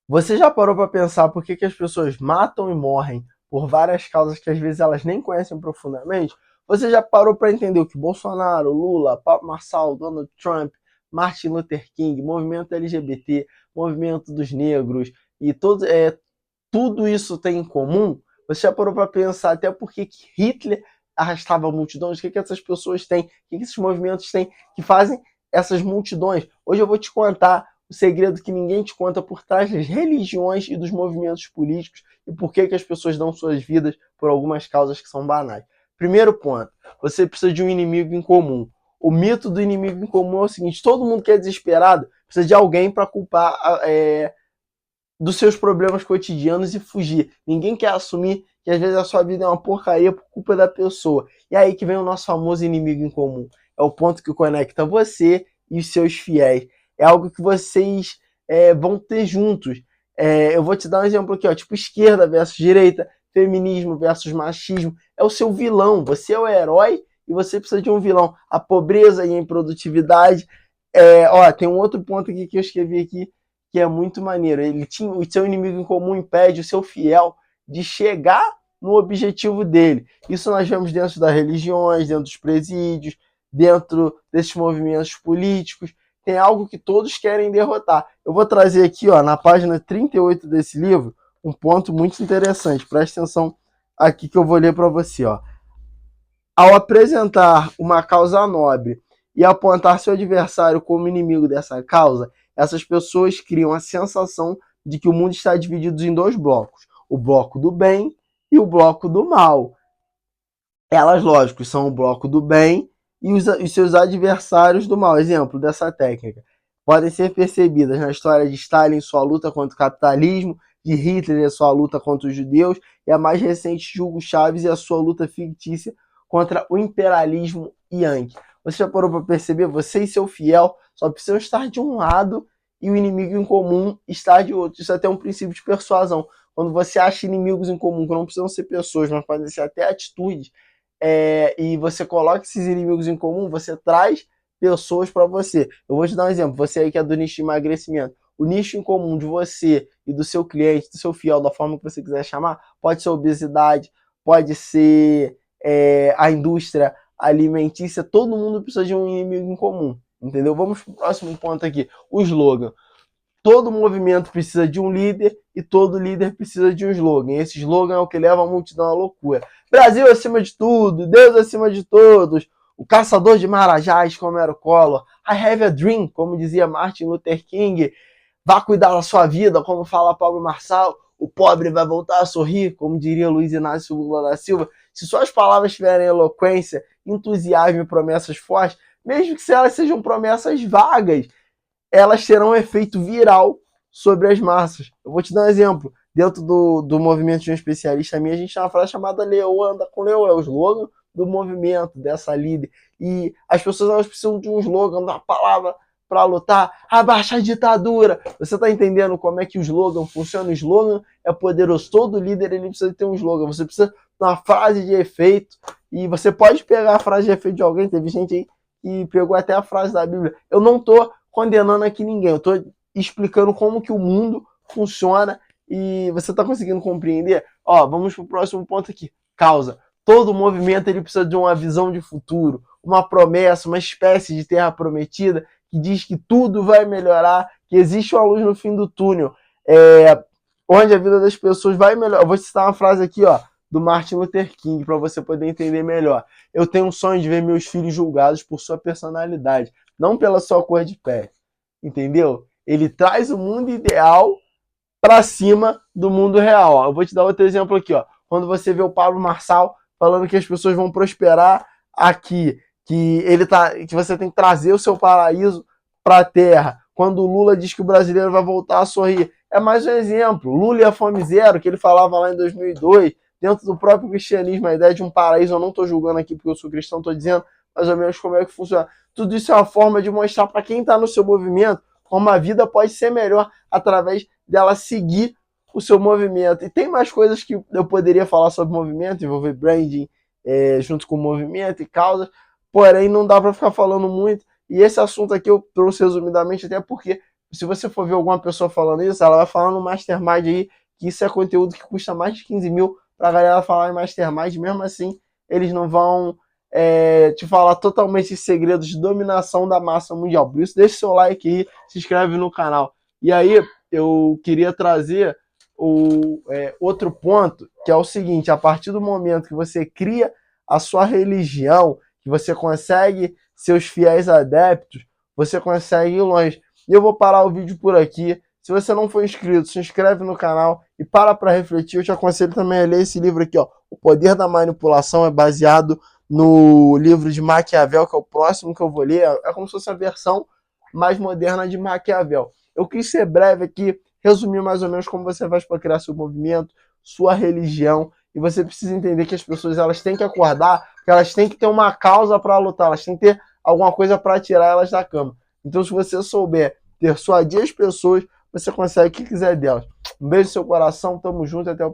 Você já parou para pensar por que as pessoas matam e morrem por várias causas que às vezes elas nem conhecem profundamente? Você já parou para entender o que Bolsonaro, Lula, Pablo Marçal, Donald Trump, Martin Luther King, movimento LGBT, movimento dos negros e tudo isso tem em comum? Você já parou para pensar até por que Hitler arrastava multidões? O que essas pessoas têm? O que esses movimentos têm que fazem essas multidões? Hoje eu vou te contar o segredo que ninguém te conta por trás das religiões e dos movimentos políticos e por que as pessoas dão suas vidas por algumas causas que são banais. Primeiro ponto, você precisa de um inimigo em comum. O mito do inimigo em comum é o seguinte: todo mundo que é desesperado precisa de alguém para culpar dos seus problemas cotidianos e fugir. Ninguém quer assumir que às vezes a sua vida é uma porcaria por culpa da pessoa. E aí que vem o nosso famoso inimigo em comum. É o ponto que conecta você e os seus fiéis. É algo que vocês vão ter juntos. Eu vou te dar um exemplo aqui, ó, tipo esquerda versus direita, feminismo versus machismo. É o seu vilão. Você é o herói e você precisa de um vilão. A pobreza e a improdutividade. Tem um outro ponto aqui que eu escrevi aqui que é muito maneiro. Ele tinha o seu inimigo em comum impede o seu fiel de chegar no objetivo dele. Isso nós vemos dentro das religiões, dentro dos presídios, dentro desses movimentos políticos. Tem algo que todos querem derrotar. Eu vou trazer aqui, ó, na página 38 desse livro, um ponto muito interessante. Presta atenção aqui que eu vou ler para você, ó. Ao apresentar uma causa nobre e apontar seu adversário como inimigo dessa causa, essas pessoas criam a sensação de que o mundo está dividido em dois blocos: o bloco do bem e o bloco do mal. Elas, lógico, são o bloco do bem e os seus adversários do mal. Exemplo dessa técnica podem ser percebidas na história de Stalin em sua luta contra o capitalismo, de Hitler em sua luta contra os judeus, e a mais recente de Hugo Chávez e a sua luta fictícia contra o imperialismo Yankee. Você já parou para perceber? Você e seu fiel só precisam estar de um lado e o inimigo em comum estar de outro. Isso é até um princípio de persuasão. Quando você acha inimigos em comum, que não precisam ser pessoas, mas podem ser até atitudes, e você coloca esses inimigos em comum, você traz pessoas para você. Eu vou te dar um exemplo. Você aí que é do nicho de emagrecimento. O nicho em comum de você e do seu cliente, do seu fiel, da forma que você quiser chamar, pode ser obesidade, pode ser a indústria alimentícia. Todo mundo precisa de um inimigo em comum. Entendeu? Vamos para o próximo ponto aqui. O slogan. Todo movimento precisa de um líder e todo líder precisa de um slogan. Esse slogan é o que leva a multidão à loucura. Brasil acima de tudo, Deus acima de todos, o caçador de marajás, como era o Collor, I have a dream, como dizia Martin Luther King, vá cuidar da sua vida, como fala Pablo Marçal, o pobre vai voltar a sorrir, como diria Luiz Inácio Lula da Silva. Se suas palavras tiverem eloquência, entusiasmo e promessas fortes, mesmo que elas sejam promessas vagas, elas terão um efeito viral sobre as massas. Eu vou te dar um exemplo. Dentro do movimento de um especialista minha, a gente tem uma frase chamada Leão anda com Leão. É o slogan do movimento, dessa líder. E as pessoas elas precisam de um slogan, de uma palavra para lutar. Abaixa a ditadura. Você está entendendo como é que o slogan funciona? O slogan é poderoso. Todo líder ele precisa ter um slogan. Você precisa de uma frase de efeito. E você pode pegar a frase de efeito de alguém. Teve gente aí que pegou até a frase da Bíblia. Eu não estou condenando aqui ninguém. Eu estou explicando como que o mundo funciona e você está conseguindo compreender? Ó, vamos para o próximo ponto aqui. Causa. Todo movimento ele precisa de uma visão de futuro, uma promessa, uma espécie de terra prometida que diz que tudo vai melhorar, que existe uma luz no fim do túnel, onde a vida das pessoas vai melhorar. Eu vou citar uma frase aqui, ó, do Martin Luther King, para você poder entender melhor. Eu tenho um sonho de ver meus filhos julgados por sua personalidade, não pela sua cor de pele. Entendeu? Ele traz o mundo ideal para cima do mundo real. Ó. Eu vou te dar outro exemplo aqui. Ó. Quando você vê o Pablo Marçal falando que as pessoas vão prosperar aqui, que você tem que trazer o seu paraíso para a terra. Quando o Lula diz que o brasileiro vai voltar a sorrir. É mais um exemplo. Lula e a fome zero, que ele falava lá em 2002, dentro do próprio cristianismo, a ideia de um paraíso. Eu não estou julgando aqui porque eu sou cristão, estou dizendo mais ou menos como é que funciona. Tudo isso é uma forma de mostrar para quem está no seu movimento como a vida pode ser melhor através dela seguir o seu movimento. E tem mais coisas que eu poderia falar sobre movimento, envolver branding junto com o movimento e causas, porém não dá para ficar falando muito. E esse assunto aqui eu trouxe resumidamente até porque se você for ver alguma pessoa falando isso, ela vai falar no Mastermind aí, que isso é conteúdo que custa mais de 15 mil pra galera falar em Mastermind, mesmo assim, eles não vão te falar totalmente os segredos de dominação da massa mundial. Por isso, deixa seu like aí, se inscreve no canal. E aí, eu queria trazer outro ponto, que é o seguinte: a partir do momento que você cria a sua religião, que você consegue seus fiéis adeptos, você consegue ir longe. E eu vou parar o vídeo por aqui. Se você não for inscrito, se inscreve no canal e para refletir. Eu te aconselho também a ler esse livro aqui, ó. O Poder da Manipulação. É baseado no livro de Maquiavel, que é o próximo que eu vou ler. É como se fosse a versão mais moderna de Maquiavel. Eu quis ser breve aqui, resumir mais ou menos como você faz para criar seu movimento, sua religião. E você precisa entender que as pessoas elas têm que acordar, que elas têm que ter uma causa para lutar, elas têm que ter alguma coisa para tirar elas da cama. Então, se você souber persuadir as pessoas, você consegue o que quiser delas. Um beijo no seu coração, tamo junto, até o